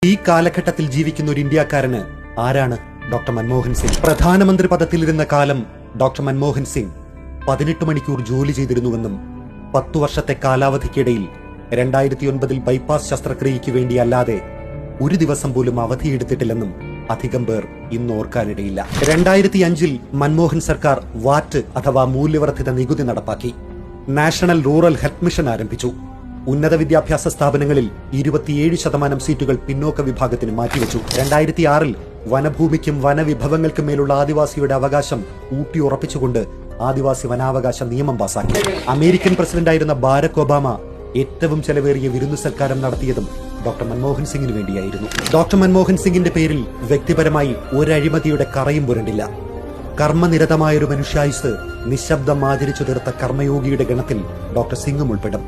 ഈ കാലഘട്ടത്തിൽ ജീവിക്കുന്ന ഒരു ഇന്ത്യക്കാരന് ആരാണ് ഡോക്ടർ മൻമോഹൻ സിംഗ്? പ്രധാനമന്ത്രി പദത്തിലിരുന്ന കാലം ഡോക്ടർ മൻമോഹൻ സിംഗ് 18 മണിക്കൂർ ജോലി ചെയ്തിരുന്നുവെന്നും 10 വർഷത്തെ കാലാവധിക്കിടയിൽ 2009 ബൈപ്പാസ് ശസ്ത്രക്രിയയ്ക്ക് വേണ്ടിയല്ലാതെ ഒരു ദിവസം പോലും അവധിയെടുത്തിട്ടില്ലെന്നും അധികം പേർ ഇന്ന് ഓർക്കാനിടയില്ല. 2005 മൻമോഹൻ സർക്കാർ വാറ്റ് അഥവാ മൂല്യവർദ്ധിത നികുതി നടപ്പാക്കി. നാഷണൽ റൂറൽ ഹെൽത്ത് മിഷൻ ആരംഭിച്ചു. ഉന്നത വിദ്യാഭ്യാസ സ്ഥാപനങ്ങളിൽ 27% സീറ്റുകൾ പിന്നോക്ക വിഭാഗത്തിന് മാറ്റിവെച്ചു. 2006 വനഭൂമിക്കും വനവിഭവങ്ങൾക്കും മേലുള്ള ആദിവാസിയുടെ അവകാശം ഊട്ടിയുറപ്പിച്ചുകൊണ്ട് ആദിവാസി വനാവകാശ നിയമം പാസാക്കി. അമേരിക്കൻ പ്രസിഡന്റായിരുന്ന ബാരക് ഒബാമ ഏറ്റവും ചെലവേറിയ വിരുന്നു സൽക്കാരം നടത്തിയതും ഡോക്ടർ മൻമോഹൻ സിംഗിന് വേണ്ടിയായിരുന്നു. ഡോക്ടർ മൻമോഹൻ സിംഗിന്റെ പേരിൽ വ്യക്തിപരമായി ഒരഴിമതിയുടെ കറയും പുരണ്ടില്ല. കർമ്മനിരതമായൊരു മനുഷ്യായുസ് നിശബ്ദം ആചരിച്ചു തീർത്ത കർമ്മയോഗിയുടെ ഗണത്തിൽ ഡോക്ടർ സിംഗും ഉൾപ്പെടും.